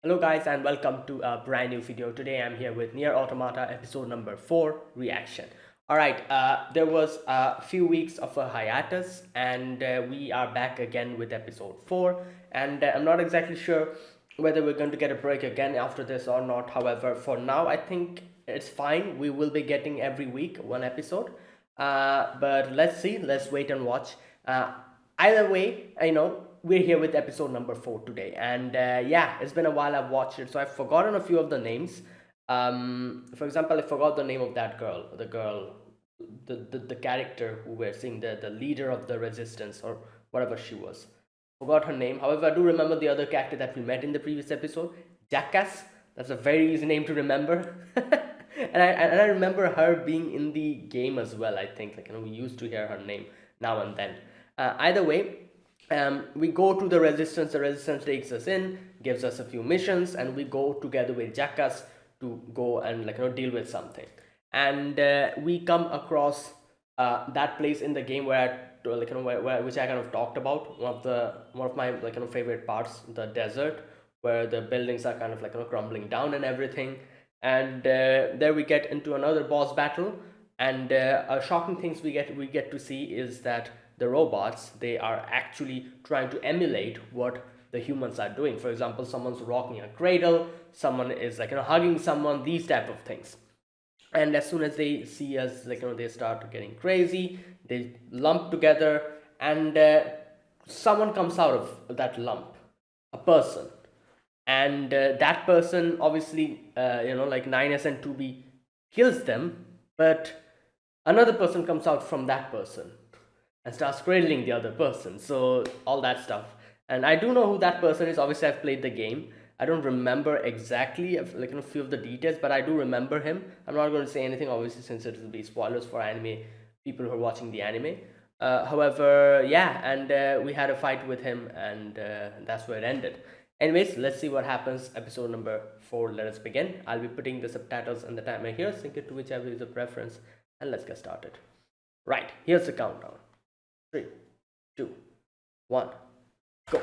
Hello guys and welcome to a brand new video. Today I'm here with NieR Automata episode number 4 reaction. Alright, there was a few weeks of a hiatus and we are back again with episode 4 and I'm not exactly sure whether we're going to get a break again after this or not. However, for now I think it's fine. We will be getting every week one episode. But let's see, let's wait and watch. Either way, we're here with episode number 4 today, and yeah, it's been a while I've watched it, so I've forgotten a few of the names. For example, I forgot the name of that girl, the character who we're seeing, the leader of the resistance or whatever she was. Forgot her name. However, I do remember the other character that we met in the previous episode, Jackass. That's a very easy name to remember. And I remember her being in the game as well. I think we used to hear her name now and then. Either way, we go to the resistance. The resistance takes us in, gives us a few missions, and we go together with Jackass to go and deal with something. And we come across that place in the game where which I kind of talked about, one of my favorite parts, the desert, where the buildings are kind of crumbling down and everything. And there we get into another boss battle, and a shocking things we get to see is that the robots, they are actually trying to emulate what the humans are doing. For example, someone's rocking a cradle, someone is hugging someone, these type of things. And as soon as they see us, they start getting crazy, they lump together, and someone comes out of that lump, a person. And that person obviously like 9S and 2B kills them, but another person comes out from that person and starts cradling the other person, so all that stuff. And I do know who that person is. Obviously I've played the game. I don't remember exactly a few of the details, but I do remember him. I'm not going to say anything obviously, since it will be spoilers for anime people who are watching the anime. However, yeah, and we had a fight with him, and that's where it ended. Anyways, let's see what happens. Episode number 4, let us begin. I'll be putting the subtitles and the timer here, sync it to whichever is of preference, and let's get started. Right, here's the countdown. 3, 2, 1, go.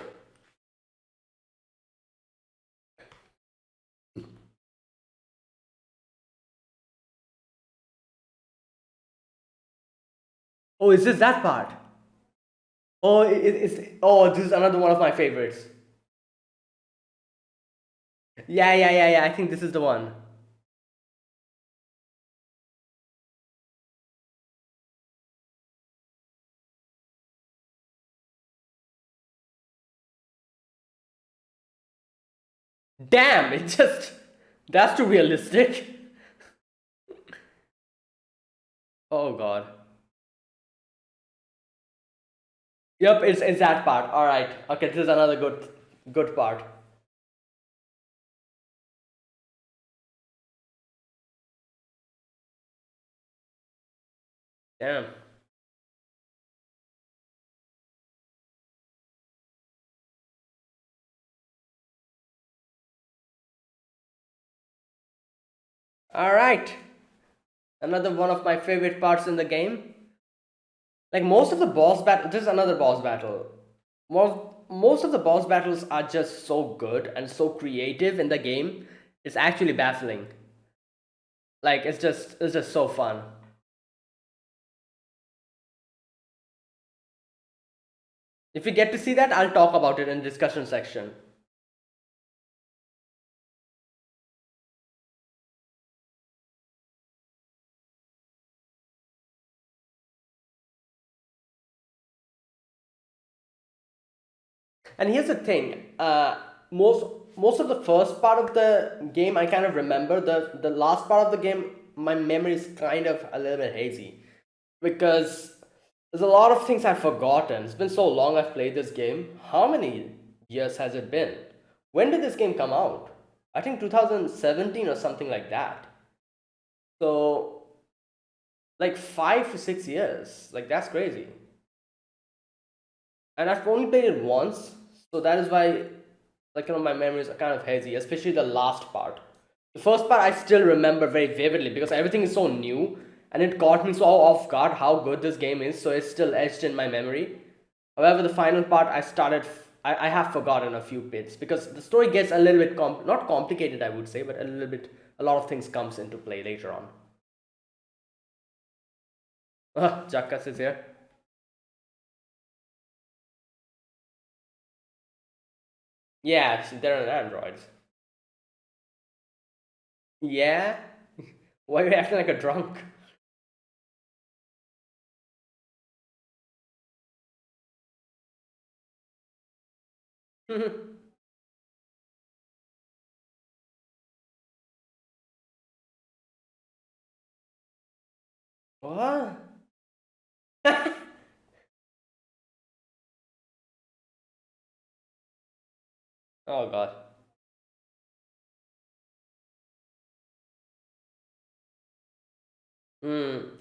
Oh, is this that part? Oh, oh, this is another one of my favorites. Yeah. I think this is the one. Damn, it just, that's too realistic. Oh god. Yep, it's that part. All right. Okay, this is another good part. Damn. All right. Another one of my favorite parts in the game. Like most of the boss battle, this is another boss battle. Most of the boss battles are just so good and so creative in the game. It's actually baffling. Like it's just so fun. If we get to see that, I'll talk about it in discussion section. And here's the thing, most of the first part of the game I kind of remember. The last part of the game, my memory is kind of a little bit hazy, because there's a lot of things I've forgotten. It's been so long I've played this game. How many years has it been? When did this game come out? I think 2017 or something like that. So like 5 to 6 years. Like that's crazy. And I've only played it once, so that is why my memories are kind of hazy, especially the last part. The first part I still remember very vividly because everything is so new and it caught me so off guard how good this game is, so it's still etched in my memory. However, the final part I started I have forgotten a few bits because the story gets a little bit not complicated, I would say, but a little bit, a lot of things comes into play later on. Jackass is here. Yeah, they're androids. Yeah? Why are you acting like a drunk? What? Oh god.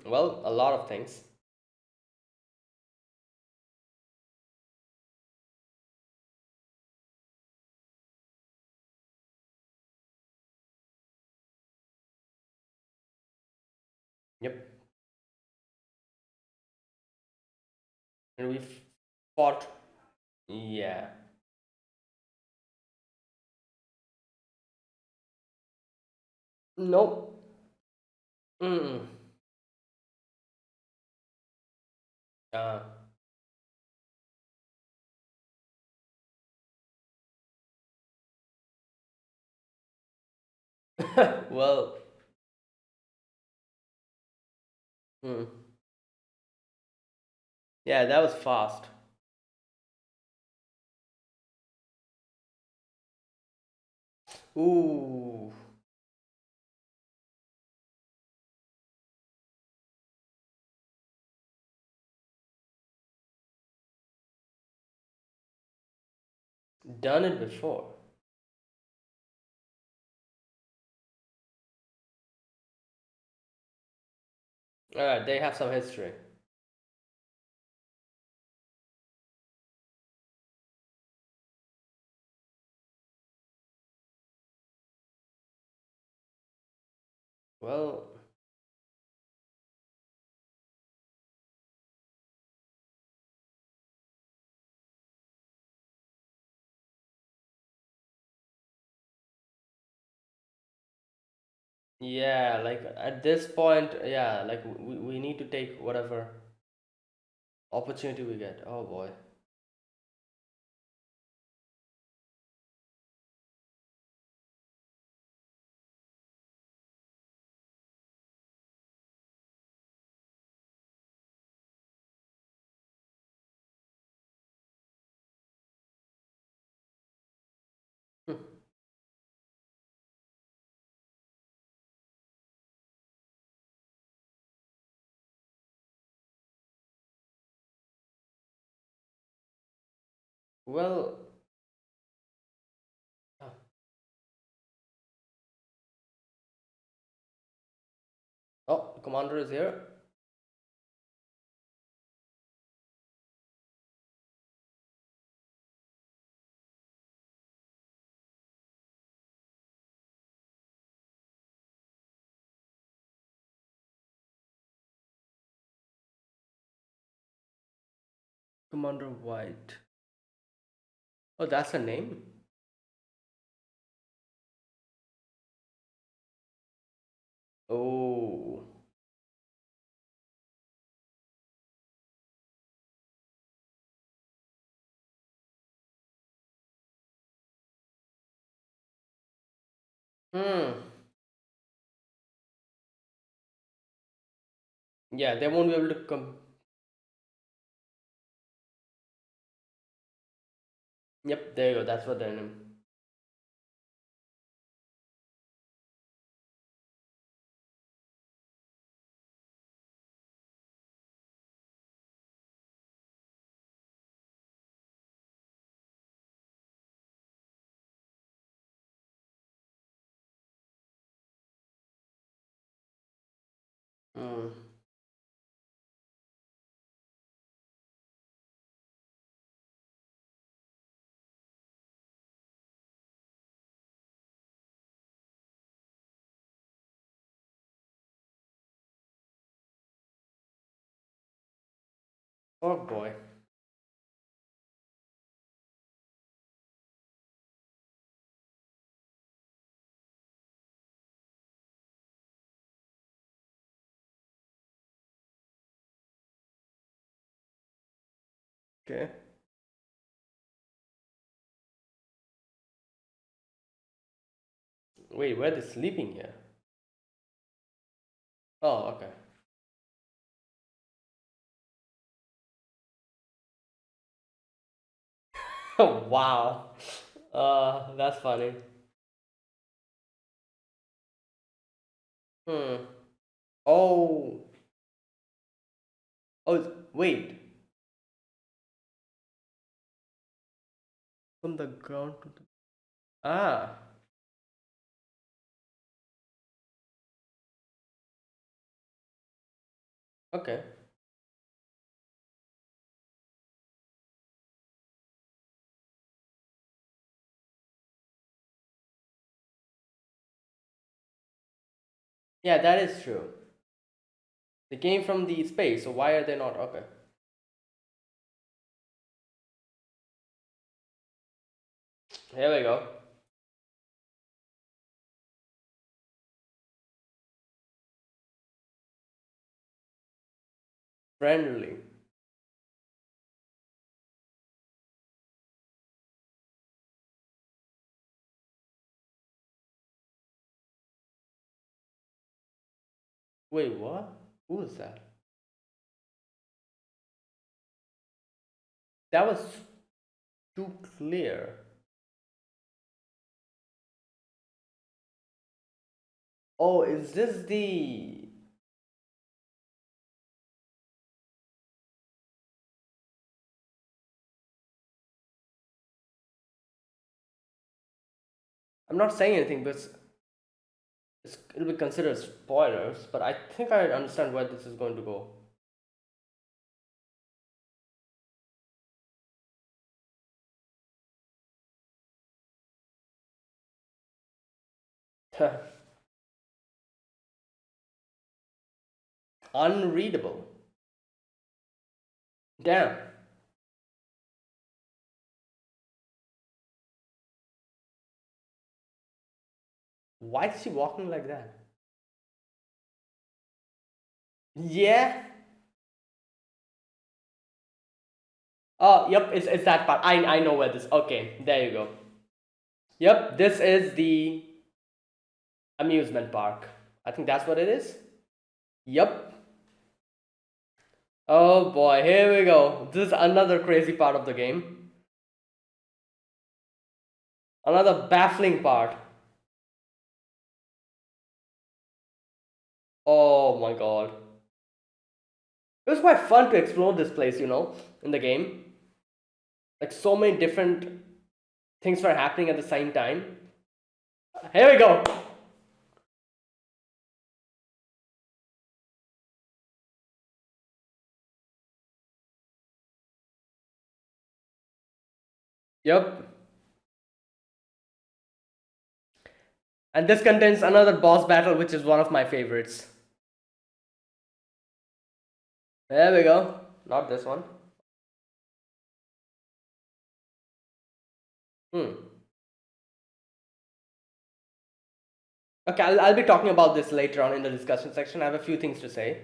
Well, a lot of things. Yep. And we've fought. Yeah. Nope. Mm. Uh. Well. Mm. Yeah, that was fast. Ooh. Done it before. They have some history. Well. Yeah, like at this point, yeah, like we need to take whatever opportunity we get. Oh boy. Well. uh, Oh, commander is here. Commander White. Oh, that's a name. Oh. Hmm. Yeah, they won't be able to come. Yep, there you go. That's what their name. Hmm. Oh boy. Okay. Wait, where they sleeping here? Oh, okay. Oh, wow. That's funny. Hmm. Oh. Oh, wait. From the ground to the. Ah. Okay. Yeah, that is true. They came from the space, so why are they not? Okay. Here we go. Friendly. Wait, what? Who is that? That was too clear. Oh, is this the. I'm not saying anything, but it'll be considered spoilers, but I think I understand where this is going to go. Unreadable. Damn. Why is she walking like that? Yeah. Oh, yep, it's that part. I know where this. Okay, there you go. Yep, this is the amusement park. I think that's what it is. Yep. Oh boy, here we go. This is another crazy part of the game. Another baffling part. Oh my god. It was quite fun to explore this place, in the game. Like so many different things were happening at the same time. Here we go. Yep. And this contains another boss battle, which is one of my favorites. There we go. Not this one. Hmm. Okay, I'll be talking about this later on in the discussion section. I have a few things to say.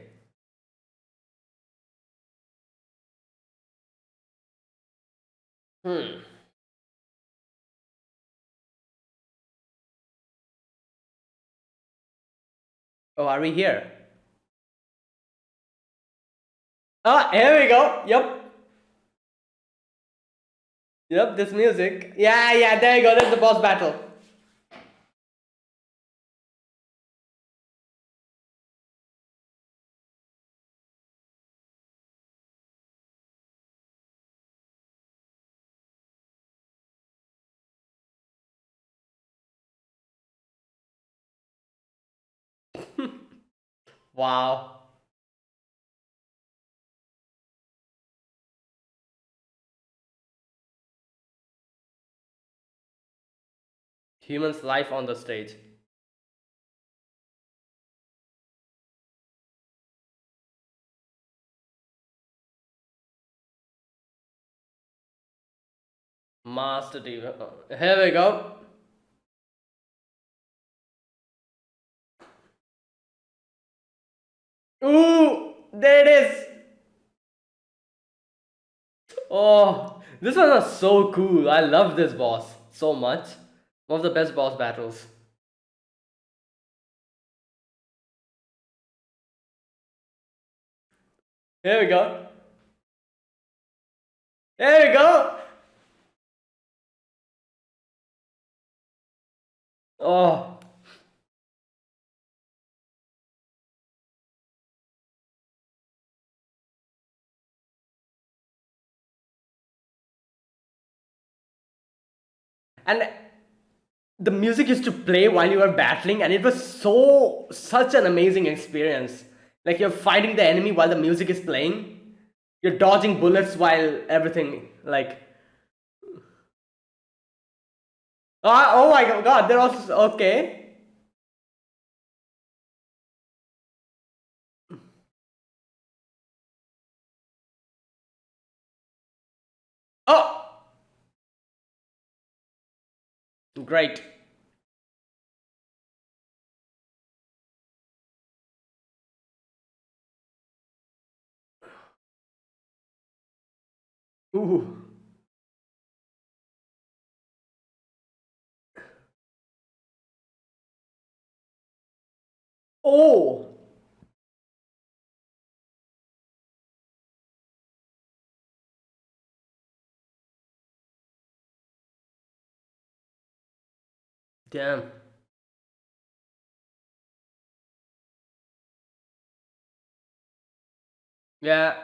Hmm. Oh, are we here? Ah, here we go. Yep. Yep, this music. Yeah, yeah, there you go. That's the boss battle. Wow. Human's life on the stage. Master Diva. Here we go. Ooh, there it is. Oh, this one was so cool. I love this boss so much. One of the best boss battles. Here we go. Here we go. Oh, and the music used to play while you were battling, and it was such an amazing experience. Like you're fighting the enemy while the music is playing. You're dodging bullets while everything like. Oh my god, they're also okay. Oh, great. Ooh. Oh, damn. Yeah.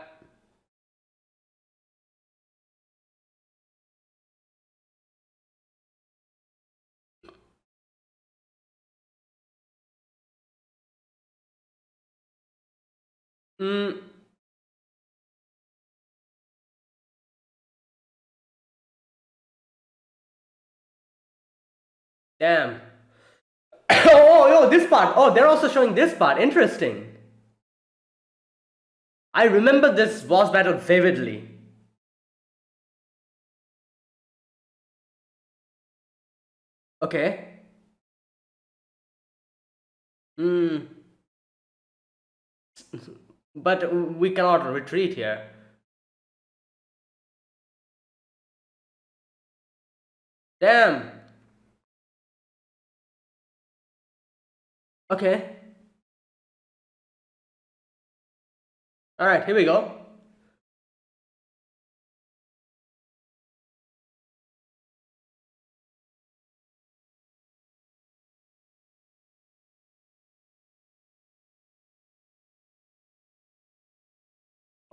Mm, damn. Oh, this part. Oh, they're also showing this part. Interesting. I remember this boss battle vividly. Okay. Hmm. But we cannot retreat here. Damn. Okay. All right. Here we go.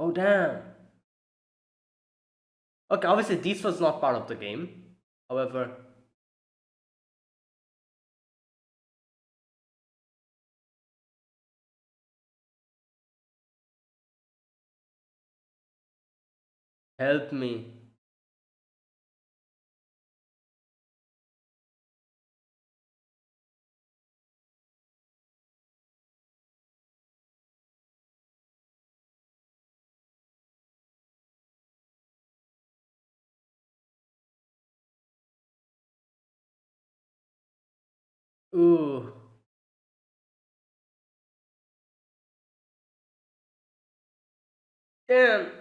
Oh damn. Okay. Obviously, this was not part of the game. However. Help me. Ooh. Damn.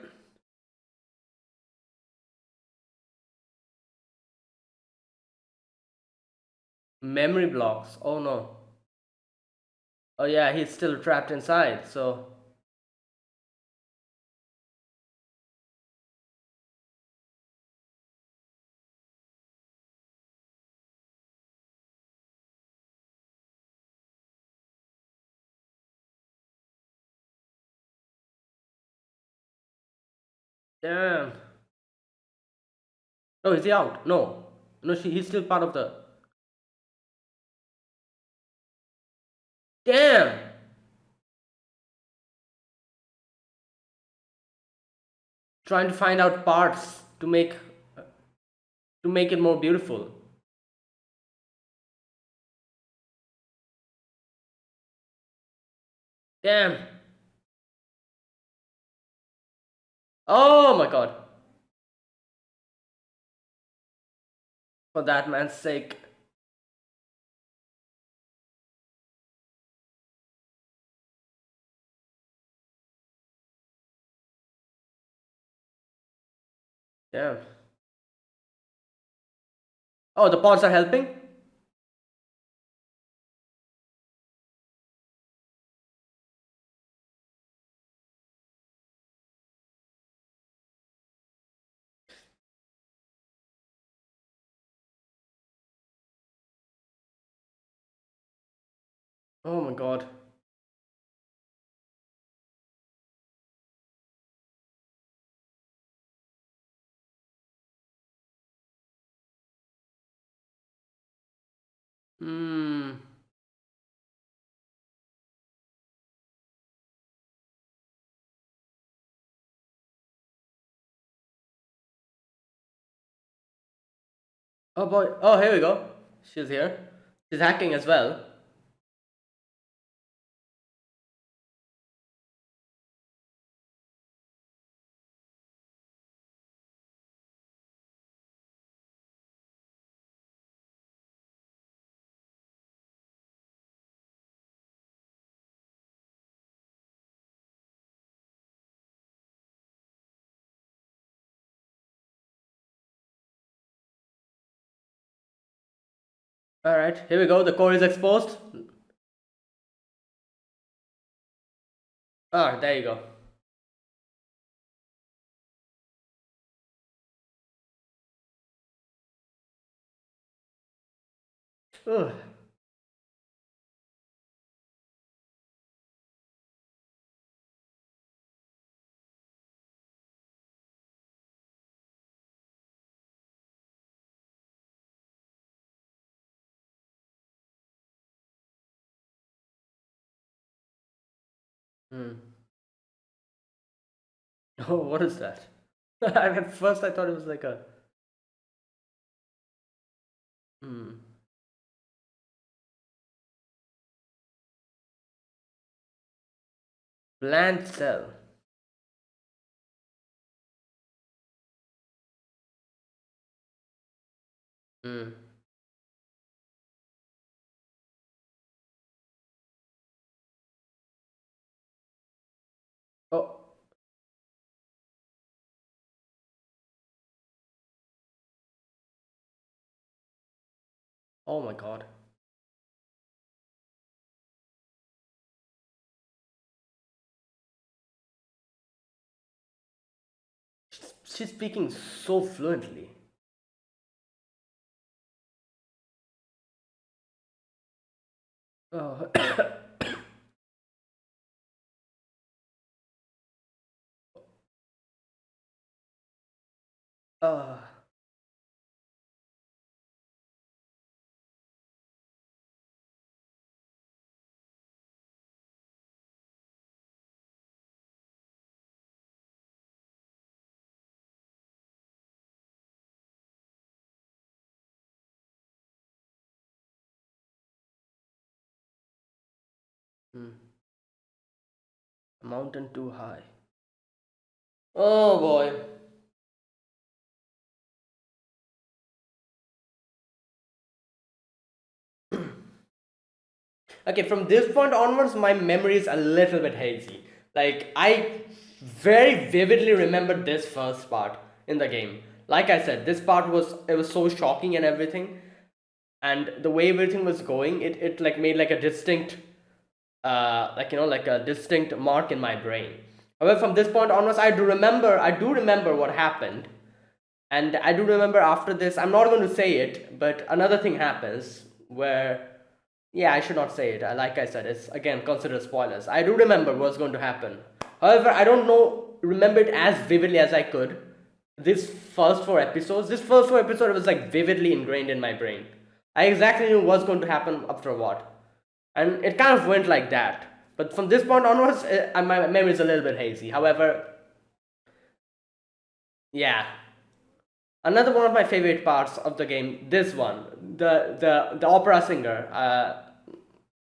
Memory blocks. Oh no. Oh yeah, he's still trapped inside. So damn. Oh, is he out? No. No, he's still part of the. Damn. Trying to find out parts to make it more beautiful. Damn. Oh my god. For that man's sake. Yeah. Oh, the pods are helping? Oh my god. Hmm. Oh boy. Oh, here we go. She's here. She's hacking as well. Alright, here we go. The core is exposed. Ah, there you go. Ugh. Hmm. Oh, what is that? At first I thought it was like a hmm. Plant cell. Hmm. Oh, oh my god. She's speaking so fluently. Oh, uh, hmm. A mountain too high. Oh boy. Okay, from this point onwards, my memory is a little bit hazy. Like, I very vividly remember this first part in the game. Like I said, this part was it was so shocking and everything, and the way everything was going, it like made like a distinct, like like a distinct mark in my brain. However, from this point onwards, I do remember what happened, and I do remember after this. I'm not going to say it, but another thing happens where yeah, I should not say it. Like I said, it's again considered spoilers. I do remember what's going to happen. However, I don't know remember it as vividly as I could. This first four episodes was like vividly ingrained in my brain. I exactly knew what's going to happen after what, and it kind of went like that. But from this point onwards, my memory is a little bit hazy. However, yeah, another one of my favorite parts of the game. This one, the opera singer.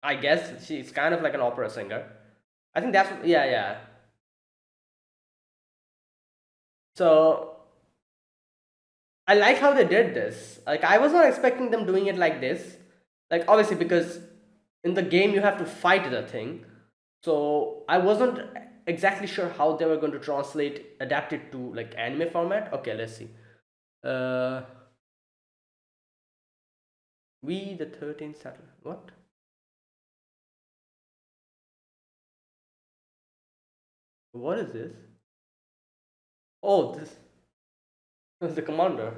I guess she's kind of like an opera singer. I think that's yeah, yeah. So I like how they did this. Like I was not expecting them doing it like this. Like obviously because in the game you have to fight the thing. So I wasn't exactly sure how they were going to translate, adapt it to like anime format. Okay, let's see. Uh, we the 13th satellite. What? What is this? Oh, this is the commander.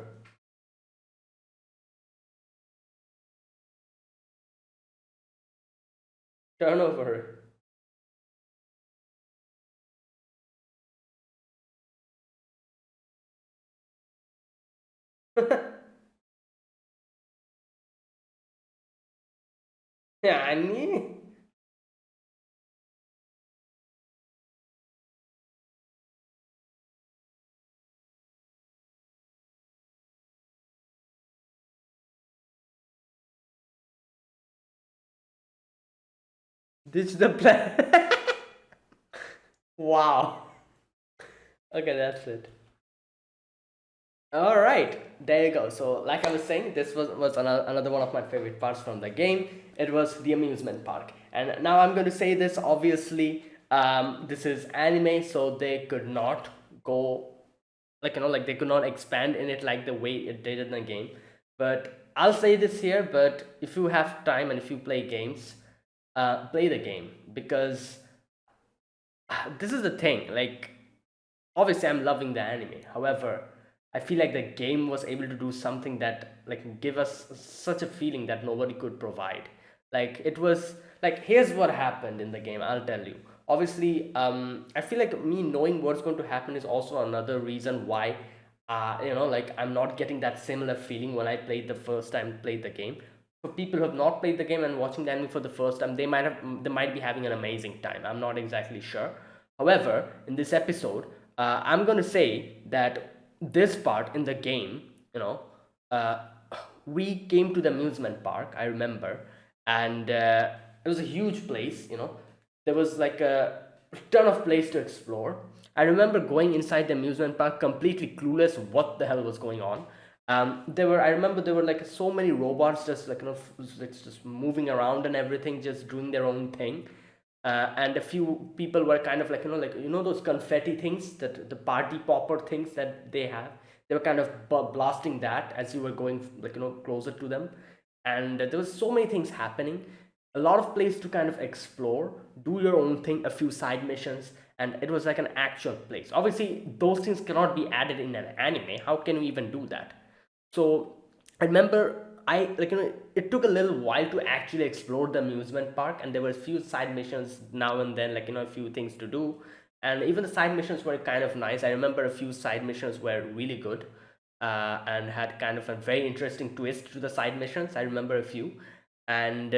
Turnover. يعني this is the plan. Wow. Okay, that's it. All right, there you go. So, like I was saying, this was another one of my favorite parts from the game. It was the amusement park. And now I'm going to say this obviously, this is anime, so they could not go, like, like they could not expand in it like the way it did in the game. But I'll say this here, but if you have time and if you play games, play the game, because this is the thing. Like, obviously I'm loving the anime, however I feel like the game was able to do something that like give us such a feeling that nobody could provide. Like, it was like, here's what happened in the game, I'll tell you. Obviously, I feel like me knowing what's going to happen is also another reason why, like, I'm not getting that similar feeling when I played the first time played the game. For people who have not played the game and watching the anime for the first time, they might be having an amazing time. I'm not exactly sure. However, in this episode, I'm going to say that this part in the game, you know, uh, we came to the amusement park, I remember, and it was a huge place, there was like a ton of place to explore. I remember going inside the amusement park completely clueless what the hell was going on. I remember there were like so many robots just like, just moving around and everything, just doing their own thing. And a few people were kind of like, those confetti things, that the party popper things that they have. They were kind of blasting that as you were going, like, closer to them. And there was so many things happening, a lot of place to kind of explore, do your own thing, a few side missions, and it was like an actual place. Obviously those things cannot be added in an anime. How can we even do that? So I remember, it took a little while to actually explore the amusement park, and there were a few side missions now and then, like, a few things to do. And even the side missions were kind of nice. I remember a few side missions were really good, and had kind of a very interesting twist to the side missions. I remember a few, and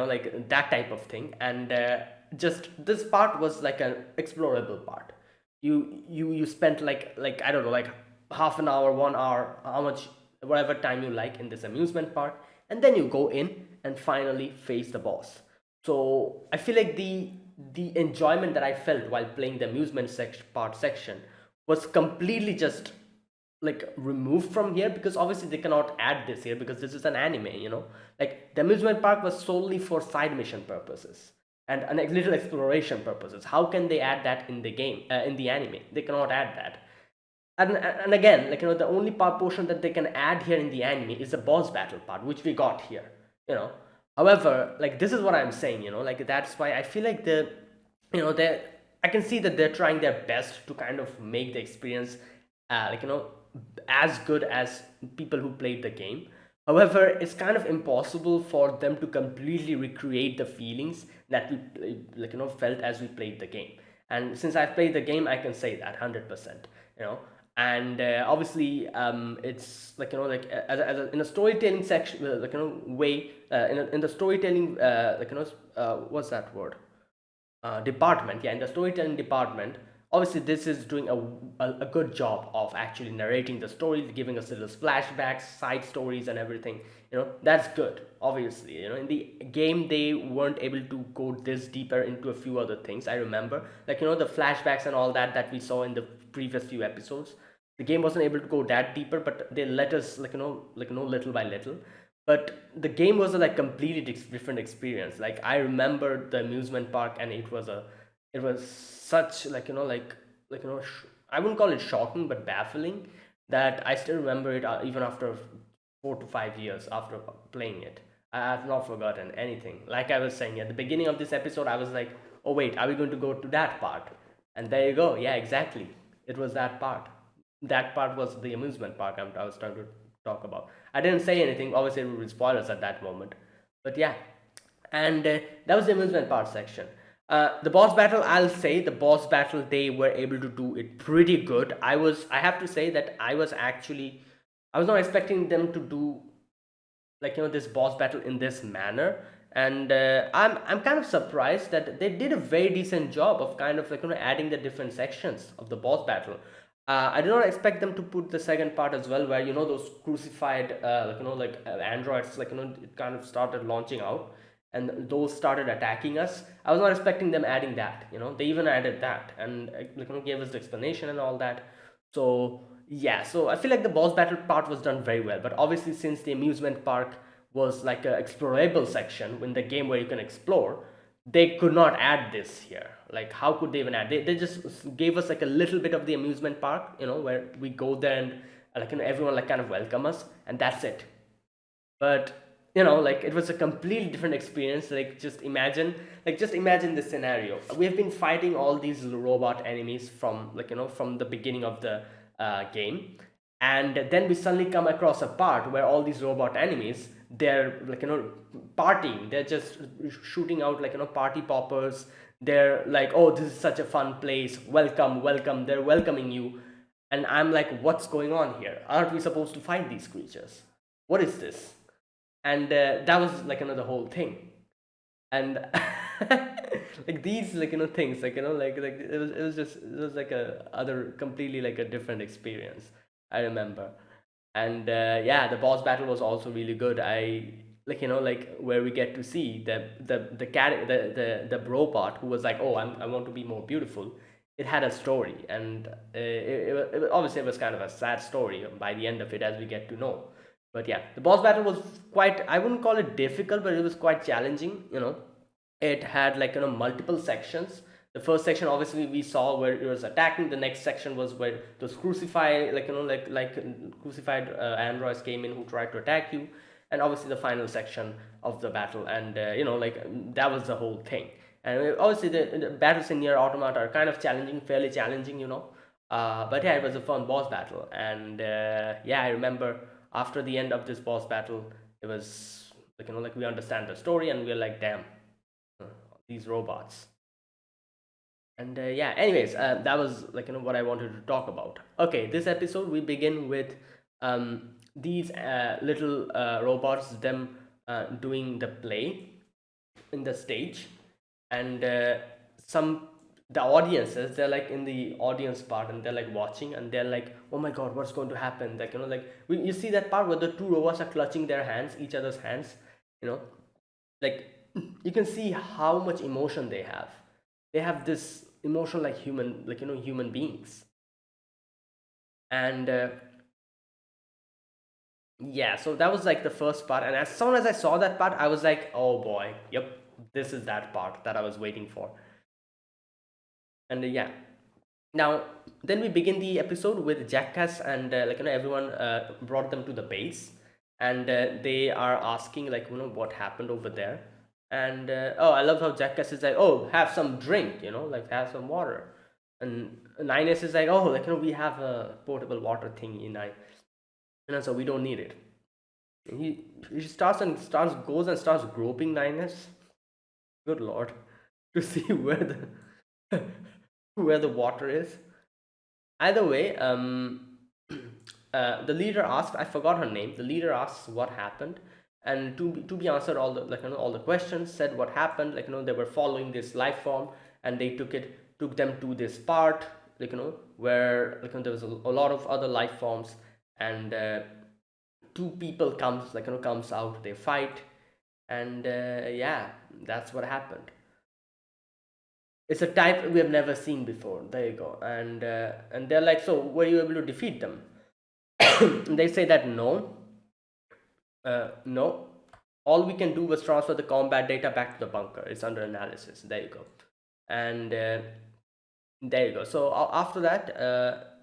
like that type of thing. And just this part was like an explorable part. You spent like I don't know, like half an hour, 1 hour, how much, whatever time you like in this amusement park, and then you go in and finally face the boss. So I feel like the enjoyment that I felt while playing the amusement section was completely just like removed from here, because obviously they cannot add this here because this is an anime. Like, the amusement park was solely for side mission purposes and a little exploration purposes. How can they add that in the game, in the anime? They cannot add that. And again, like, the only part portion that they can add here in the anime is the boss battle part, which we got here. you know However, like, this is what I'm saying, like, that's why I feel like they I can see that they're trying their best to kind of make the experience, like, as good as people who played the game. However, it's kind of impossible for them to completely recreate the feelings that we, like, felt as we played the game. And since I've played the game, I can say that 100%. And obviously, it's like, in a storytelling section, like, way, in the storytelling, like, what's that word, department. Yeah, in the storytelling department, obviously this is doing a good job of actually narrating the story, giving us little flashbacks, side stories, and everything. That's good. Obviously, in the game they weren't able to go this deeper into a few other things. I remember, like, the flashbacks and all that we saw in the previous few episodes. The game wasn't able to go that deeper, but they let us, like, little by little. But the game was a like completely different experience. Like, I remember the amusement park, and it was such I wouldn't call it shocking but baffling that I still remember it even after 4 to 5 years after playing it. I have not forgotten anything. Like I was saying at the beginning of this episode, I was like, oh wait, are we going to go to that part? And there you go. Yeah, exactly. It was that part. That part was the amusement park I was trying to talk about. I didn't say anything. Obviously, it would be spoilers at that moment. But yeah, and that was the amusement park section. The boss battle, I'll say the boss battle, they were able to do it pretty good. I have to say that I was not expecting them to do this boss battle in this manner, and I'm kind of surprised that they did a very decent job of kind of adding the different sections of the boss battle. I did not expect them to put the second part as well, where those crucified androids, it kind of started launching out, and those started attacking us. I was not expecting them adding that. They even added that, and gave us the explanation and all that. So yeah, so I feel like the boss battle part was done very well. But obviously, since the amusement park was like a explorable section in the game where you can explore, they could not add this here. Like, how could they even add? They just gave us like a little bit of the amusement park, where we go there and everyone like kind of welcome us, and that's it. But it was a completely different experience. Just imagine this scenario. We have been fighting all these robot enemies from from the beginning of the game, and then we suddenly come across a part where all these robot enemies, they're partying. They're just shooting out party poppers. They're like, oh, this is such a fun place, welcome, welcome. They're welcoming you, and I'm like, what's going on here? Aren't we supposed to fight these creatures? What is this? And that was the whole thing. And like these things, it was like a other completely like a different experience, I remember. And yeah, the boss battle was also really good. I where we get to see the robot who was like, oh, I want to be more beautiful. It had a story, and obviously it was kind of a sad story by the end of it, as we get to know. But yeah, the boss battle was quite, I wouldn't call it difficult, but it was quite challenging. It had multiple sections. The first section obviously we saw where it was attacking. The next section was where those crucified crucified androids came in who tried to attack you, and obviously the final section of the battle. And that was the whole thing. And obviously the battles in NieR Automata are kind of challenging, fairly challenging. But yeah, it was a fun boss battle. And yeah, I remember after the end of this boss battle, it was we understand the story, and we're like, damn, uh, these robots. And yeah, anyways, that was what I wanted to talk about. Okay, this episode we begin with these little robots, them doing the play in the stage. And some the audiences, they're like in the audience part, and they're like watching, and they're like, oh my god, what's going to happen? You see that part where the two robots are clutching their hands, each other's hands, you know like you can see how much emotion they have. They have this emotion like human beings. And yeah, so that was like the first part, and as soon as I saw that part, I was like, oh boy, yep, this is that part that I was waiting for. And yeah, now then we begin the episode with Jackass, and everyone brought them to the base, and they are asking what happened over there. And oh, I love how Jackass is like, oh, have some drink, have some water. And Nines is like, oh, we have a portable water thing in I, so we don't need it. And he starts goes and starts groping Nines. Good lord, to see where the where the water is. Either way, the leader asks, I forgot her name. The leader asks what happened, and to be answered all the all the questions. Said what happened. They were following this life form, and they took them to this part, where there was a lot of other life forms, and two people comes out. They fight, and yeah, that's what happened. It's a type we have never seen before. There you go. And they're like, so were you able to defeat them? They say that no, no. All we can do was transfer the combat data back to the bunker. It's under analysis. There you go. And there you go. So after that,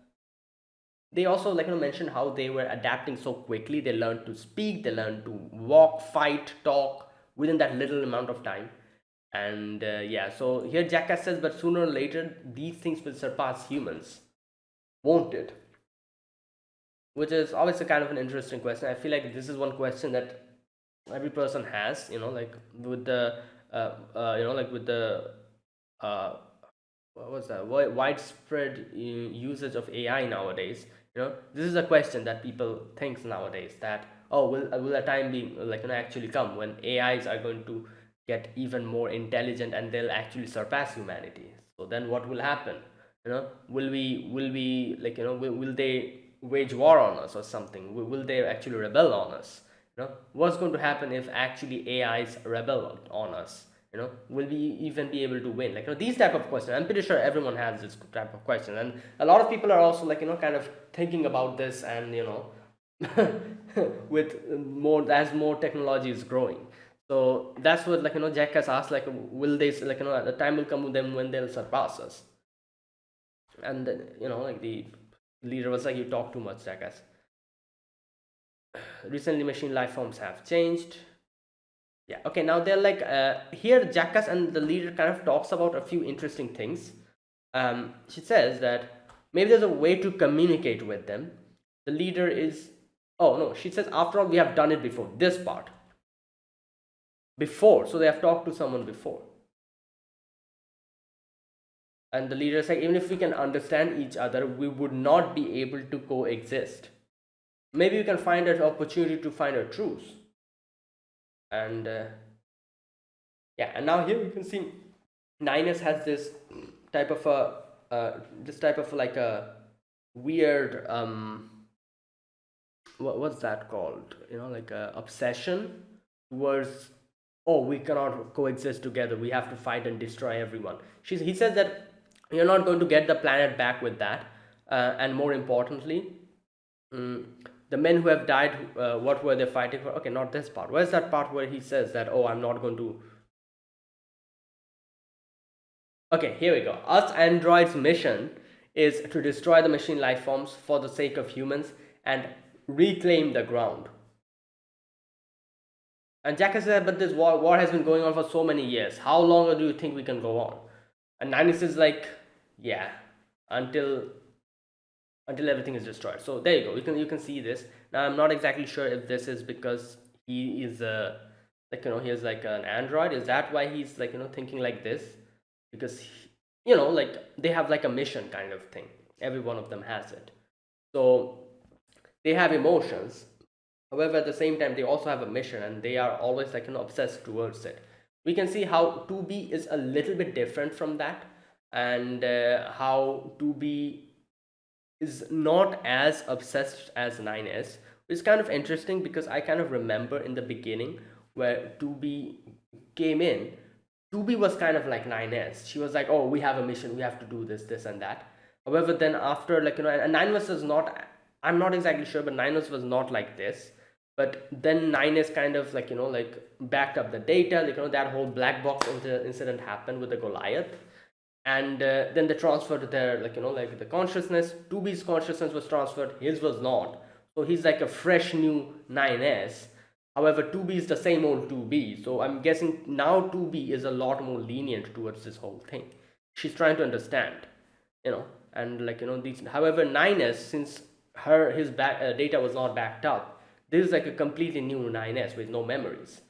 they also mentioned how they were adapting so quickly. They learned to speak, they learned to walk, fight, talk within that little amount of time. And yeah, so here Jackass says, but sooner or later these things will surpass humans, won't it? Which is always a kind of an interesting question. I feel like this is one question that every person has, with the like with the uh, what was that widespread usage of AI nowadays. This is a question that people think nowadays, that, oh, will a time be actually come when AIs are going to get even more intelligent and they'll actually surpass humanity. So then what will happen? Will we will they wage war on us or something? Will they actually rebel on us? What's going to happen if actually AIs rebel on us? Will we even be able to win? These type of questions, I'm pretty sure everyone has this type of question, and a lot of people are also kind of thinking about this, and with more, as more technology is growing. So that's what Jack has asked, will they, the time will come with them when they'll surpass us. And then, the leader was like, you talk too much, Jackass. Recently machine life forms have changed. Yeah, okay, now they're like, here Jackass and the leader kind of talks about a few interesting things. She says that maybe there's a way to communicate with them. The leader is, oh no, she says, after all, we have done it before, this part. Before, so they have talked to someone before. And the leader is like, even if we can understand each other, we would not be able to coexist. Maybe we can find an opportunity to find a truce. And yeah, and now here we can see Niners has this type of a this type of like a weird what's that called, like a obsession towards, oh, we cannot coexist together, we have to fight and destroy everyone. He says that you're not going to get the planet back with that, and more importantly, mm, the men who have died, what were they fighting for? Okay, not this part. Where's that part where he says that, oh, I'm not going to. Okay, here we go. Us androids' mission is to destroy the machine life forms for the sake of humans and reclaim the ground. And Jack has said, but this war has been going on for so many years. How long do you think we can go on? And Ninus is like, yeah, until everything is destroyed. So there you go. You can see this. Now I'm not exactly sure if this is because he is he is like an android. Is that why he's thinking like this? Because they have like a mission kind of thing. Every one of them has it. So they have emotions. However, at the same time, they also have a mission, and they are always obsessed towards it. We can see how 2B is a little bit different from that, and how 2B is not as obsessed as 9S, which is kind of interesting because I kind of remember in the beginning where 2B came in. 2B was kind of like 9S. She was like, oh, we have a mission, we have to do this and that. However, then after and 9S was not, I'm not exactly sure, but 9S was not like this. But then 9S kind of backed up the data. That whole black box incident happened with the Goliath, and then they transferred their the consciousness. 2B's consciousness was transferred, his was not. So he's like a fresh new 9S. However, 2B is the same old 2B, so I'm guessing now 2B is a lot more lenient towards this whole thing. She's trying to understand, and these. However, 9S, since his data was not backed up, this is like a completely new 9S with no memories.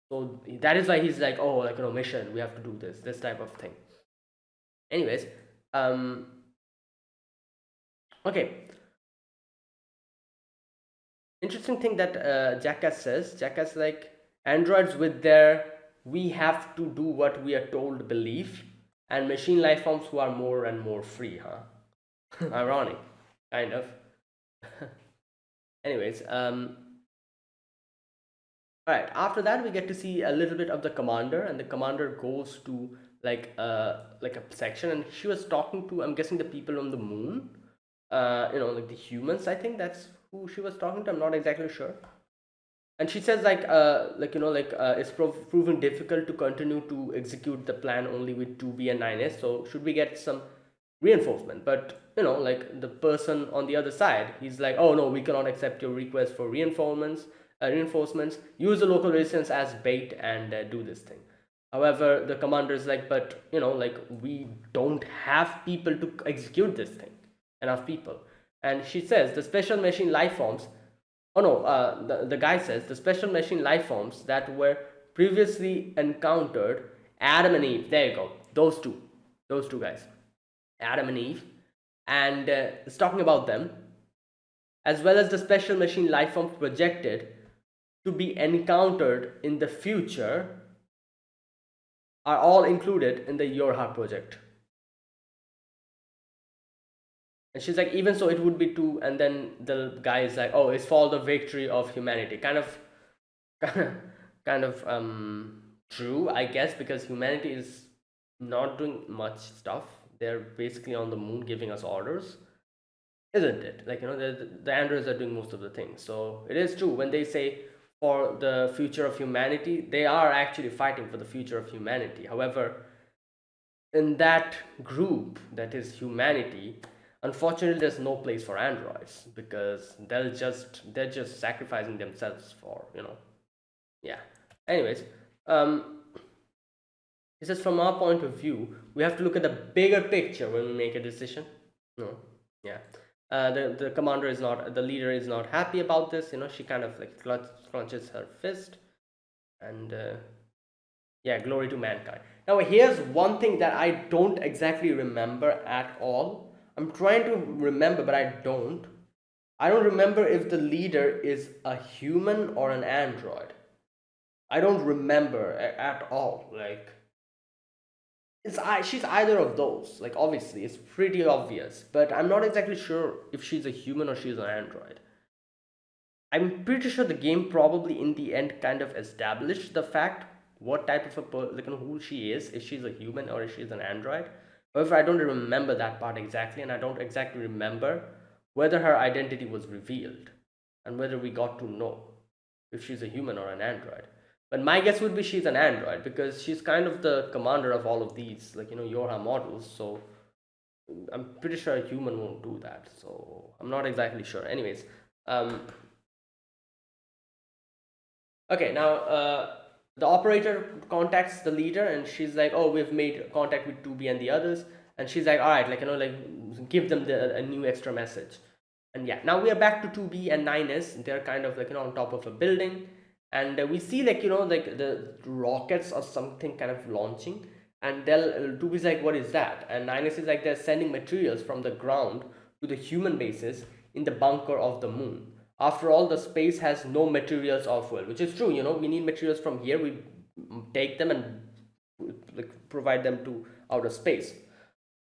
So that is why he's like, oh, mission, we have to do this type of thing. Anyways, um okay, interesting thing that Jackass says. Jackass like, androids with their we have to do what we are told belief, and machine life forms who are more and more free, huh? Ironic, kind of. Anyways, all right, after that we get to see a little bit of the commander, and the commander goes to like a section, and she was talking to, I'm guessing, the people on the moon, like the humans. I think that's who she was talking to. I'm not exactly sure. And she says it's proven difficult to continue to execute the plan only with 2B and 9S, so should we get some reinforcement? But like the person on the other side, he's like, oh no, we cannot accept your request for reinforcements. Use the local resistance as bait and do this thing. However, the commander is like, but like we don't have people to execute this thing, enough people. And she says the special machine life forms. Oh no, the guy says the special machine life forms that were previously encountered, Adam and Eve. There you go, those two guys, Adam and Eve, and it's talking about them, as well as the special machine life forms projected to be encountered in the future, are all included in the Your Heart project. And she's like, even so, it would be two. And then the guy is like, oh, it's for the victory of humanity. Kind of true, I guess, because humanity is not doing much stuff. They're basically on the moon giving us orders, isn't it? Like, the androids are doing most of the things. So it is true when they say for the future of humanity, they are actually fighting for the future of humanity. However, in that group that is humanity, unfortunately there's no place for androids, because they're just sacrificing themselves for yeah. Anyways, he says from our point of view we have to look at the bigger picture when we make a decision. No. Yeah. The commander is not, the leader is not happy about this. She kind of like clenches her fist, and yeah, glory to mankind. Now here's one thing that I don't exactly remember at all. I'm trying to remember, but I don't remember if the leader is a human or an android. I don't remember at all. Like, she's either of those. Like, obviously it's pretty obvious, but I'm not exactly sure if she's a human or she's an android. I'm pretty sure the game probably in the end kind of established the fact what type of who she is, if she's a human or if she's an android. However, I don't remember that part exactly, and I don't exactly remember whether her identity was revealed and whether we got to know if she's a human or an android. But my guess would be she's an android, because she's kind of the commander of all of these, Yorha models. So I'm pretty sure a human won't do that. So I'm not exactly sure. Anyways, okay, now the operator contacts the leader, and she's like, "Oh, we've made contact with 2B and the others." And she's like, "All right, give them a new extra message." And yeah, now we are back to 2B and 9S. They're kind of on top of a building, and we see the rockets or something kind of launching, and they'll 2B's like, "What is that?" And 9S is like, they're sending materials from the ground to the human bases in the bunker of the moon. After all, the space has no materials or fuel, which is true. We need materials from here. We take them and provide them to outer space.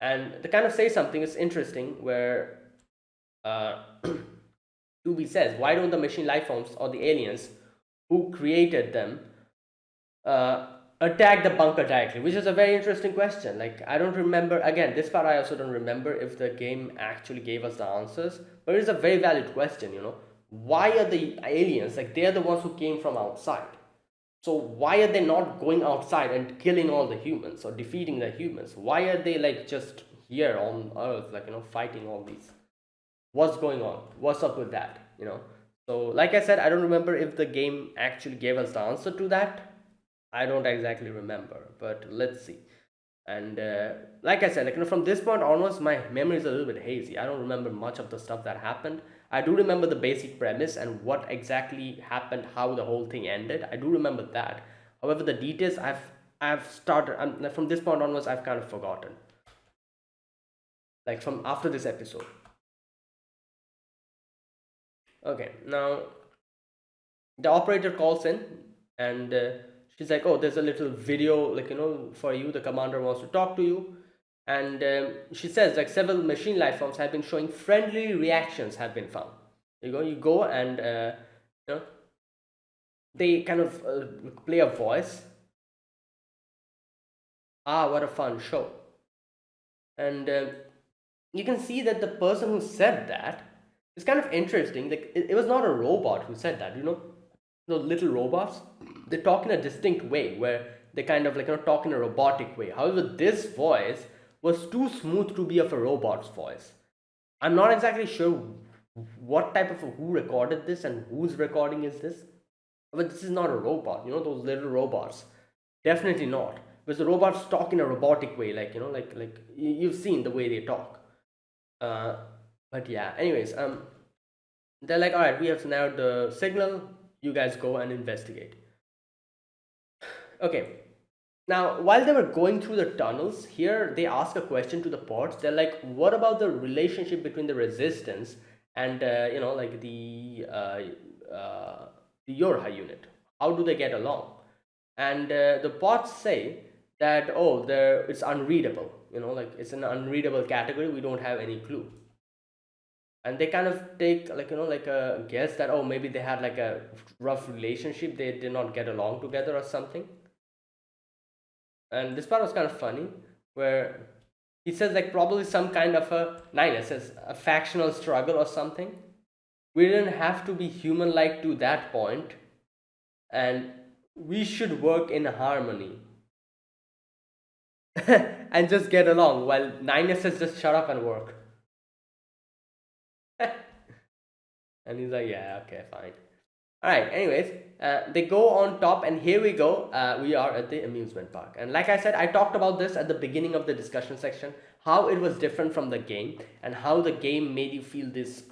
And they kind of say something is interesting, where 2B says, why don't the machine life forms or the aliens who created them attack the bunker directly? Which is a very interesting question. Like, I don't remember, again, this part I also don't remember if the game actually gave us the answers, but it's a very valid question. Why are the aliens, like, they're the ones who came from outside, so why are they not going outside and killing all the humans or defeating the humans? Why are they just here on earth, fighting all these? What's going on? What's up with that? So like I said, I don't remember if the game actually gave us the answer to that. I don't exactly remember, but let's see. And like I said, from this point onwards, my memory is a little bit hazy. I don't remember much of the stuff that happened. I do remember the basic premise and what exactly happened, how the whole thing ended. I do remember that. However, the details I've started from this point onwards, I've kind of forgotten. Like, from after this episode. Okay, now the operator calls in, and she's like, "Oh, there's a little video, for you. The commander wants to talk to you." And she says, several machine life forms have been showing friendly reactions have been found. You go, and they kind of play a voice. Ah, what a fun show! And you can see that the person who said that is kind of interesting. Like, it was not a robot who said that. those little robots, they talk in a distinct way where they kind of talk in a robotic way. However, this voice was too smooth to be of a robot's voice. I'm not exactly sure what type of who recorded this and whose recording is this, but this is not a robot. Those little robots, definitely not, because the robots talk in a robotic way, like you've seen the way they talk. uh, but yeah, anyways, they're like, all right, we have narrowed the signal, you guys go and investigate. Okay. Now, while they were going through the tunnels, here they ask a question to the pods. They're like, "What about the relationship between the resistance and the Yorha unit? How do they get along?" And the pods say that, "Oh, it's unreadable. Like it's an unreadable category. We don't have any clue." And they kind of take like a guess that, oh, maybe they had like a rough relationship. They did not get along together or something. And this part was kind of funny, where he says like probably some kind of a nine, it says a factional struggle or something. We didn't have to be human like to that point, and we should work in harmony and just get along, while Nine says just shut up and work. And he's like, yeah, okay, fine. All right, anyways, they go on top, and here we go. We are at the amusement park. And like I said, I talked about this at the beginning of the discussion section, how it was different from the game, and how the game made you feel this,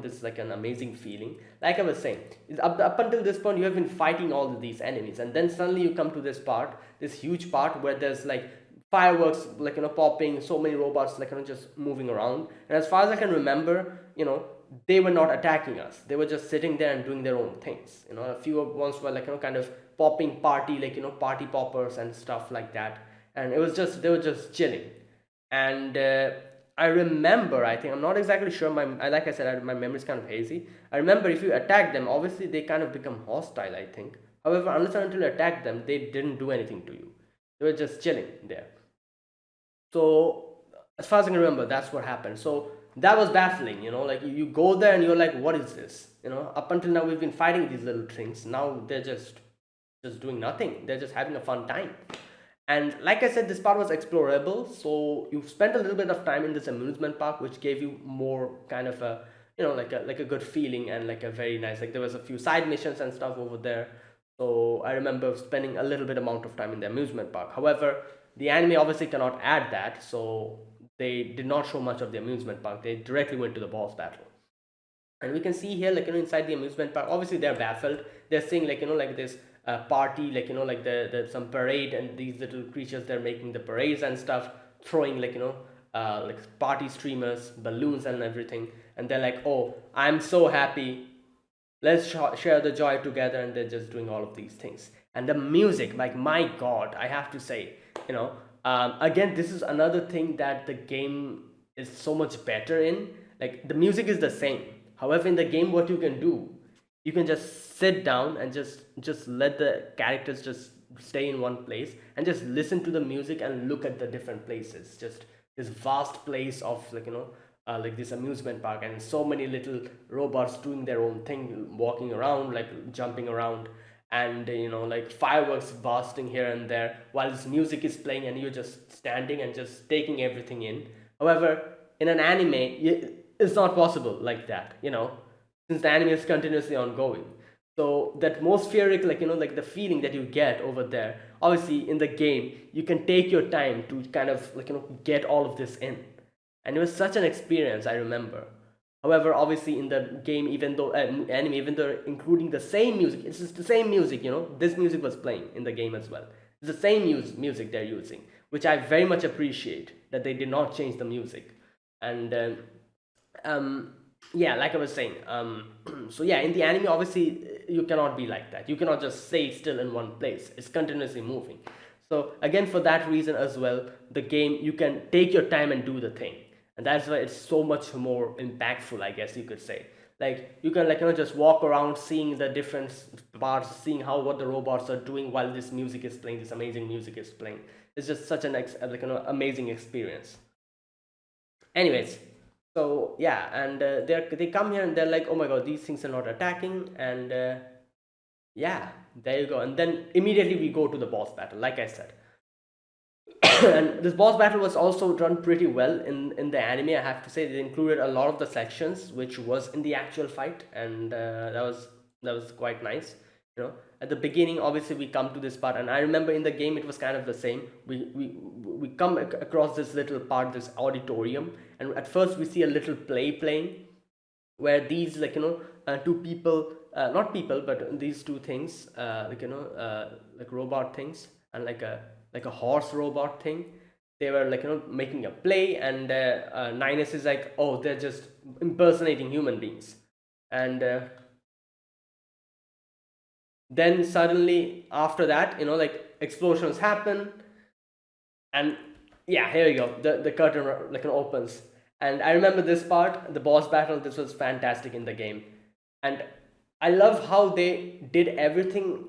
this like an amazing feeling. Like I was saying, up until this point, you have been fighting all of these enemies, and then suddenly you come to this part, this huge part where there's like fireworks, popping, so many robots, just moving around. And as far as I can remember, they were not attacking us. They were just sitting there and doing their own things. A few of ones were kind of popping party, party poppers and stuff like that. And it was just they were just chilling. And I remember, I think I'm not exactly sure. Like I said, my memory is kind of hazy. I remember if you attack them, obviously they kind of become hostile, I think. However, unless and until you attack them, they didn't do anything to you. They were just chilling there. So as far as I can remember, that's what happened. So that was baffling, like you go there and you're like, what is this? Up until now we've been fighting these little things. Now they're just doing nothing. They're just having a fun time. And like I said, this part was explorable. So you spent a little bit of time in this amusement park, which gave you more kind of a like a good feeling, and like a very nice, like there was a few side missions and stuff over there. So I remember spending a little bit amount of time in the amusement park. However, the anime obviously cannot add that, so they did not show much of the amusement park. They directly went to the boss battle. And we can see here, inside the amusement park, obviously they're baffled. They're seeing like this party, like the some parade, and these little creatures, they're making the parades and stuff, throwing like party streamers, balloons and everything. And they're like, oh, I'm so happy, let's share the joy together. And they're just doing all of these things. And the music, like, my god, I have to say, again, this is another thing that the game is so much better in. Like, the music is the same. However, in the game, what you can do, you can just sit down and just let the characters just stay in one place and just listen to the music and look at the different places. Just this vast place of like this amusement park, and so many little robots doing their own thing, walking around, like jumping around, and like fireworks bursting here and there while this music is playing, and you're just standing and just taking everything in. However, in an anime, it's not possible like that, since the anime is continuously ongoing. So the atmospheric, like the feeling that you get over there, obviously in the game you can take your time to kind of get all of this in. And it was such an experience, I remember. However, obviously in the game, even though anime, even though including the same music, it's just the same music. This music was playing in the game as well. It's the same music they're using, which I very much appreciate that they did not change the music. And um, yeah, like I was saying, so yeah, in the anime, obviously you cannot be like that. You cannot just stay still in one place. It's continuously moving. So again, for that reason as well, the game, you can take your time and do the thing, and that's why it's so much more impactful, I guess you could say. Like, you can just walk around, seeing the different parts, seeing how what the robots are doing while this music is playing, this amazing music is playing. It's just such an amazing experience. Anyways, so yeah, and they come here and they're like, oh my god, these things are not attacking. And Yeah, there you go. And then immediately we go to the boss battle, like I said. And this boss battle was also done pretty well in the anime. I have to say, they included a lot of the sections which was in the actual fight, and that was quite nice. You know, at the beginning, obviously we come to this part, and I remember in the game it was kind of the same. We come across this little part, this auditorium, and at first we see a little play playing, where these, like, two people, not people, but these two things, like robot things, and like a horse robot thing, they were, like, making a play, and Ninus is like, oh, they're just impersonating human beings. And then suddenly after that, like, explosions happen, and yeah, here you go, the curtain, like, opens. And I remember this part, the boss battle, this was fantastic in the game. And I love how they did everything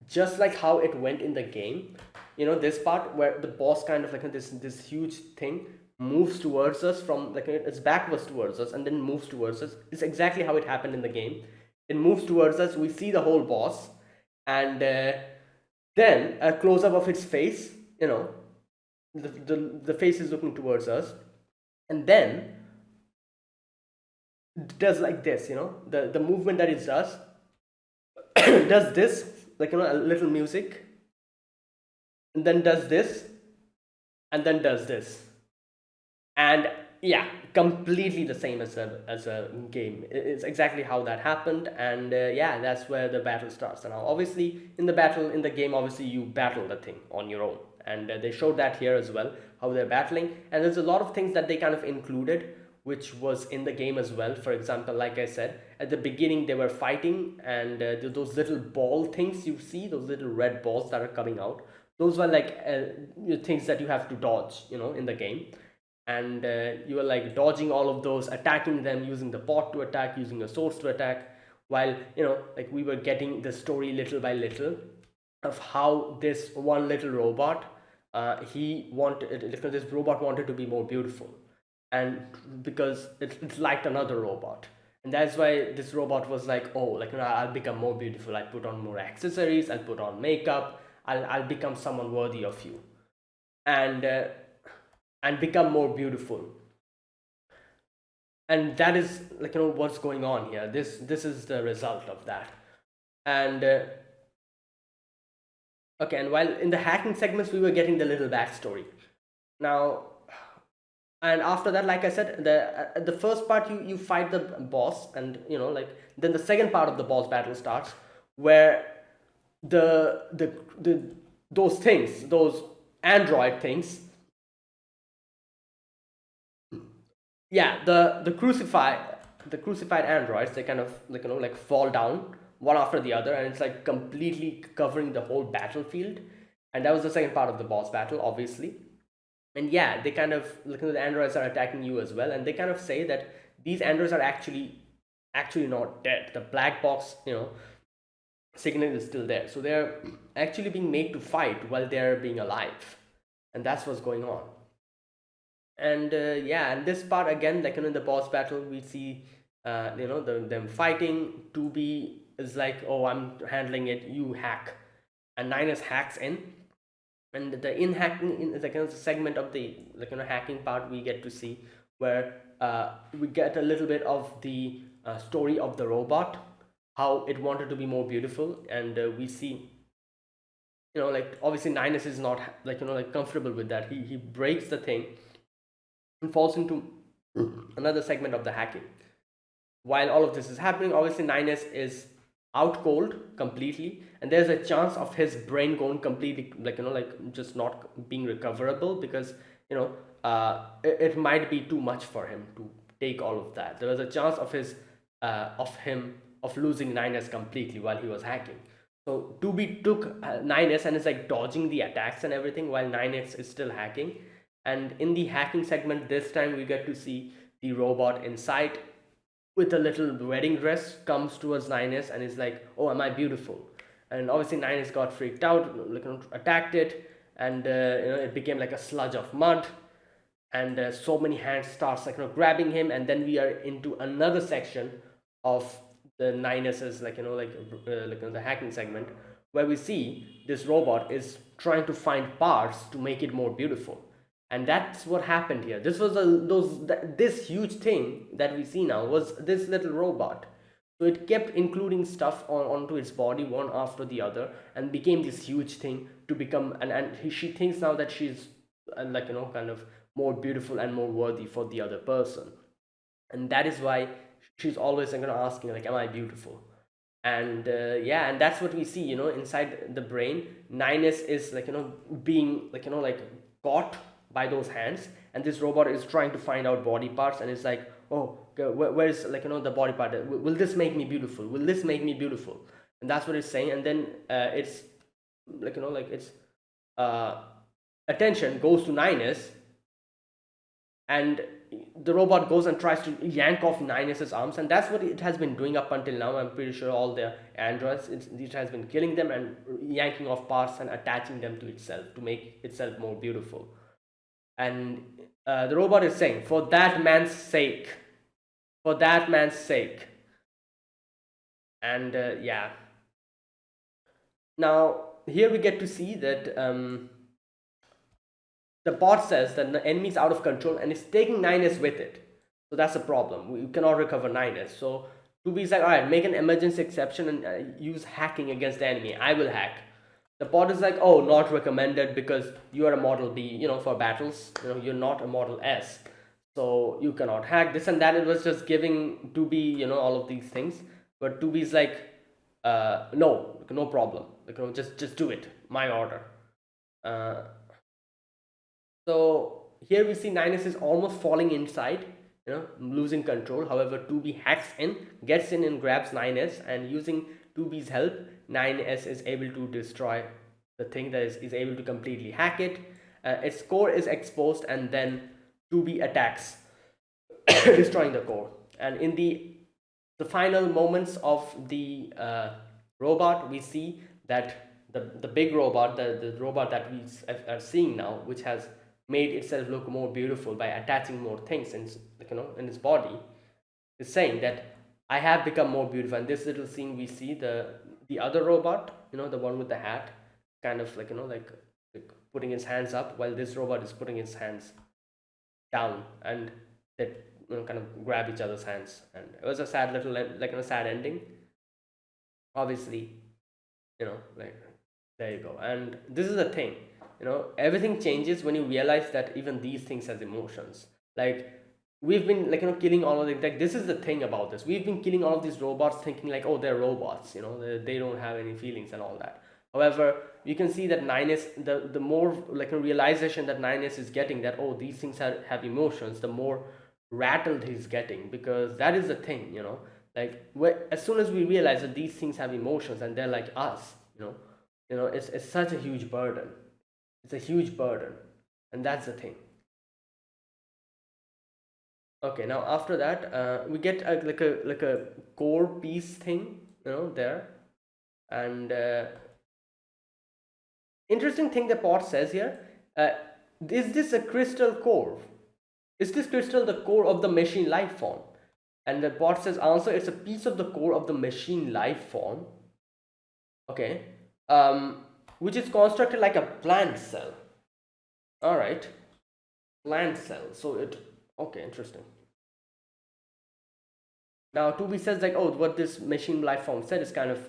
just like how it went in the game. This part where the boss kind of, like, this huge thing moves towards us, from, like, its back was towards us and then moves towards us. It's exactly how it happened in the game. It moves towards us, we see the whole boss, and then a close up of its face. The face is looking towards us, and then it does like this. The movement that it does does this, like, a little music, and then does this, and then does this. And yeah, completely the same as a game. It's exactly how that happened. And yeah, that's where the battle starts. And now, obviously, in the game, obviously you battle the thing on your own, and they showed that here as well, how they're battling. And there's a lot of things that they kind of included which was in the game as well. For example, like I said, at the beginning they were fighting, and those little ball things you see, those little red balls that are coming out, those were like things that you have to dodge, in the game. And you were, like, dodging all of those, attacking them, using the pot to attack, using your swords to attack, while, like, we were getting the story little by little of how this one little robot, he wanted, because this robot wanted to be more beautiful, and because it's like another robot. And that's why this robot was like, oh, like, I'll become more beautiful, I put on more accessories, I'll put on makeup, I'll become someone worthy of you, and become more beautiful. And that is, like, what's going on here. This is the result of that. And okay, and while in the hacking segments we were getting the little backstory. Now, and after that, like I said, the first part, you fight the boss, and, like, then the second part of the boss battle starts, where the those things, those android things, yeah, the crucified androids, they kind of, like, like, fall down one after the other, and it's like completely covering the whole battlefield. And that was the second part of the boss battle, obviously. And yeah, they kind of, like, the androids are attacking you as well, and they kind of say that these androids are actually not dead. The black box, signal is still there, so they're actually being made to fight while they're being alive. And that's what's going on. And yeah, and this part again, like, in the boss battle, we see them fighting. 2B is like, oh, I'm handling it, you hack. And Ninus hacks in, and the in hacking in is, like, a segment of the, like, hacking part we get to see, where we get a little bit of the story of the robot, how it wanted to be more beautiful. And we see, like, obviously Ninus is not, like, like, comfortable with that. He breaks the thing and falls into another segment of the hacking. While all of this is happening, obviously Ninus is out cold completely, and there's a chance of his brain going completely, like, like, just not being recoverable, because, it might be too much for him to take all of that. There was a chance of losing Ninus completely while he was hacking. So 2B took Ninus and is, like, dodging the attacks and everything, while Ninus is still hacking. And in the hacking segment, this time we get to see the robot inside with a little wedding dress, comes towards Ninus and is like, oh, am I beautiful? And obviously Ninus got freaked out, like, attacked it, and it became like a sludge of mud. And so many hands starts, like, grabbing him. And then we are into another section of the 9s is like the hacking segment, where we see this robot is trying to find parts to make it more beautiful. And that's what happened here. This was this huge thing that we see now was this little robot. So it kept including stuff onto its body one after the other, and became this huge thing to become. She thinks now that she's kind of more beautiful and more worthy for the other person. And that is why she's always asking, like, am I beautiful? And yeah, and that's what we see, inside the brain. 9s is being caught by those hands, and this robot is trying to find out body parts, and it's like, oh, where's the body part? Will this make me beautiful? Will this make me beautiful? And that's what it's saying. And then it's it's uh, attention goes to 9s, and the robot goes and tries to yank off 9s's arms, and that's what it has been doing up until now. I'm pretty sure all the androids, it has been killing them and yanking off parts and attaching them to itself to make itself more beautiful. And the robot is saying, for that man's sake, for that man's sake. And yeah, now here we get to see that the bot says that the enemy is out of control and it's taking 9s with it. So that's a problem. We cannot recover 9s. So 2B is like, all right, make an emergency exception and use hacking against the enemy. I will hack. The bot is like, oh, not recommended because you are a model B, for battles. You're not a model S. So you cannot hack this and that. It was just giving 2B, all of these things. But 2B is like, no problem. Just do it. My order. So here we see 9s is almost falling inside, losing control. However, 2B hacks in, gets in and grabs 9s, and using 2B's help, 9s is able to destroy the thing, that is able to completely hack it. Its core is exposed, and then 2B attacks, destroying the core. And in the final moments of the robot, we see that the big robot, the robot that we are seeing now, which has made itself look more beautiful by attaching more things in its body, is saying that I have become more beautiful. And this little scene, we see the other robot, the one with the hat, kind of like putting his hands up, while this robot is putting his hands down, and they kind of grab each other's hands. And it was a sad little sad ending, obviously. Like, there you go. And this is the thing, everything changes when you realize that even these things has emotions. Like, we've been killing all of them. Like, this is the thing about this, we've been killing all of these robots thinking like, oh, they're robots, they don't have any feelings and all that. However, you can see that 9s, the more a realization that 9s is getting, that oh, these things have emotions, the more rattled he's getting, because that is the thing, like, as soon as we realize that these things have emotions and they're like us, it's such a huge burden. It's a huge burden, and that's the thing. Okay, now after that, we get like a core piece thing, there. And interesting thing the pot says here, uh, is this a crystal core? Is this crystal the core of the machine life form? And the bot says, answer, it's a piece of the core of the machine life form. Okay. Which is constructed like a plant cell. All right. Plant cell. So it, okay, interesting. Now 2B says like, oh, what this machine life form said is kind of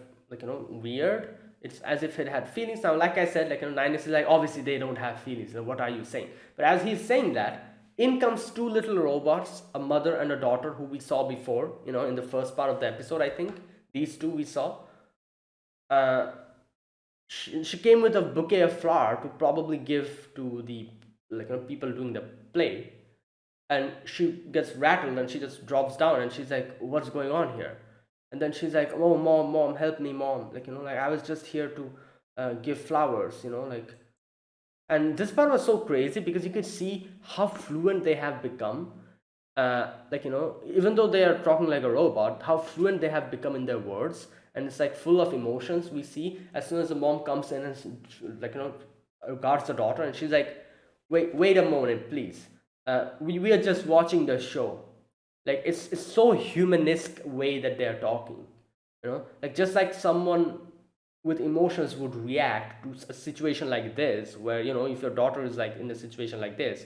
weird. It's as if it had feelings. Now, like I said, 9 is like, obviously they don't have feelings. What are you saying? But as he's saying that, in comes two little robots, a mother and a daughter, who we saw before, in the first part of the episode, I think. These two we saw. She came with a bouquet of flower to probably give to the people doing the play. And she gets rattled and she just drops down and she's like, what's going on here? And then she's like, oh, mom, help me, mom. I was just here to give flowers, and this part was so crazy because you could see how fluent they have become. Even though they are talking like a robot, how fluent they have become in their words. And it's like full of emotions. We see as soon as the mom comes in and guards the daughter, and she's like, wait a moment, please. We are just watching the show. Like, it's so humanistic way that they're talking. Like just like someone with emotions would react to a situation like this, where if your daughter is like in a situation like this,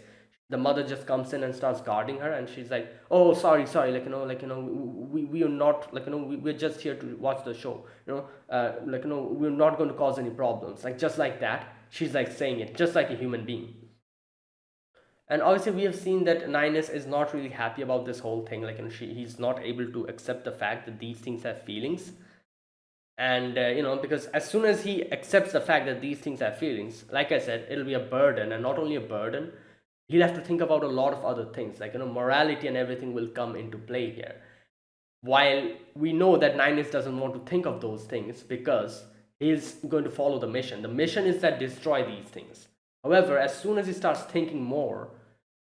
the mother just comes in and starts guarding her, and she's like, oh, sorry, we are not, we're just here to watch the show, we're not going to cause any problems, like just like that, she's like saying it just like a human being. And obviously we have seen that Ninus is not really happy about this whole thing, like, he's not able to accept the fact that these things have feelings. And because as soon as he accepts the fact that these things have feelings, like I said, it'll be a burden, and not only a burden, he'll have to think about a lot of other things, like, morality and everything will come into play here. While we know that Ninus doesn't want to think of those things, because he's going to follow the mission is that destroy these things. However, as soon as he starts thinking more,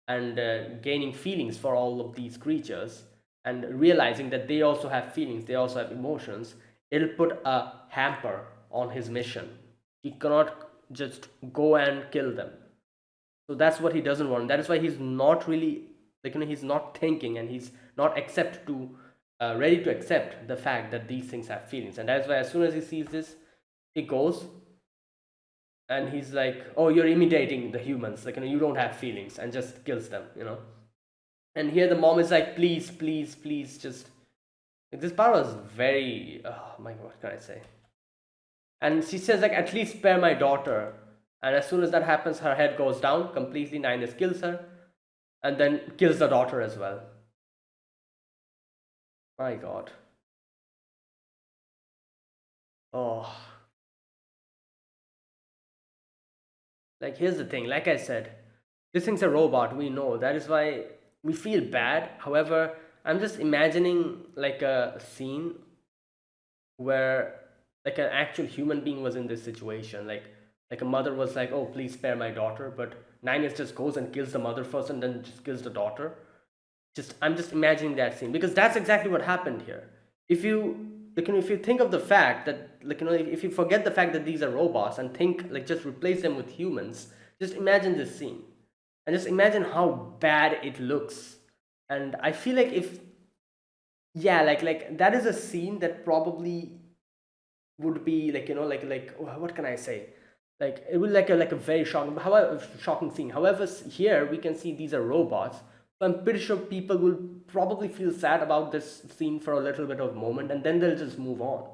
and gaining feelings for all of these creatures, and realizing that they also have feelings, they also have emotions, it'll put a hamper on his mission. He cannot just go and kill them. So that's what he doesn't want. That is why he's not really, he's not thinking, and he's not ready to accept the fact that these things have feelings. And that's why as soon as he sees this, he goes and he's like, oh, you're imitating the humans, you don't have feelings, and just kills them. And here the mom is like, please, please, please, just, like, this part was very, oh my god, what can I say? And she says, like, at least spare my daughter. And as soon as that happens, her head goes down completely. Ninus kills her, and then kills the daughter as well. My god. Oh, like, here's the thing, like I said, this thing's a robot, we know. That is why we feel bad. However, I'm just imagining like a scene where, like, an actual human being was in this situation, like a mother was like, oh, please spare my daughter, but Ninus just goes and kills the mother first and then just kills the daughter. I'm just imagining that scene, because that's exactly what happened here. If you, if you think of the fact that, if you forget the fact that these are robots and think, like, just replace them with humans, just imagine this scene, and just imagine how bad it looks. And I feel like, if, yeah, like that is a scene that probably would be, like, what can I say, like, it would, like a very shocking, however, shocking scene. However, here we can see these are robots, so I'm pretty sure people will probably feel sad about this scene for a little bit of moment, and then they'll just move on.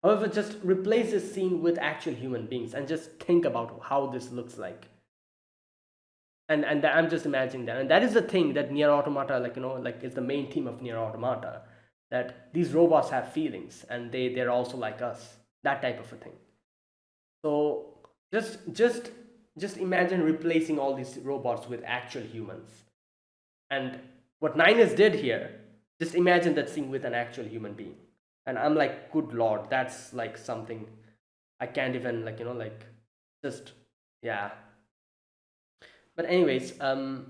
However, just replace this scene with actual human beings and just think about how this looks like. And I'm just imagining that, and that is the thing that NieR Automata, like, is the main theme of NieR Automata, that these robots have feelings, and they're also like us, that type of a thing. So just imagine replacing all these robots with actual humans. And what Ninus did here, just imagine that scene with an actual human being. And I'm like, good lord, that's like something I can't even, like, just, yeah. But anyways, there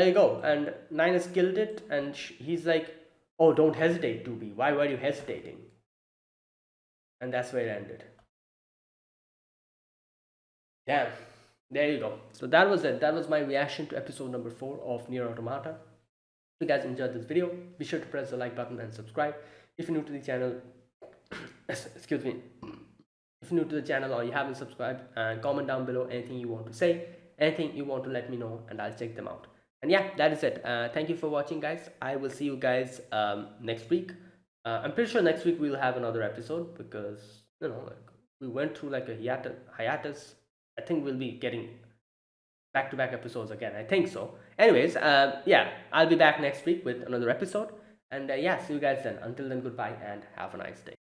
you go. And Ninus killed it, and he's like, oh, don't hesitate, 2B. Why were you hesitating? And that's where it ended. Damn. There you go. So that was it. That was my reaction to episode number 4 of NieR Automata. If you guys enjoyed this video, be sure to press the like button and subscribe. If you're new to the channel, excuse me. If you're new to the channel or you haven't subscribed, comment down below anything you want to say, anything you want to let me know, and I'll check them out. And yeah, that is it. Thank you for watching, guys. I will see you guys next week. I'm pretty sure next week we'll have another episode, because like, we went through like a hiatus. I think we'll be getting back-to-back episodes again. I think so. Anyways, yeah, I'll be back next week with another episode. And yeah, see you guys then. Until then, goodbye and have a nice day.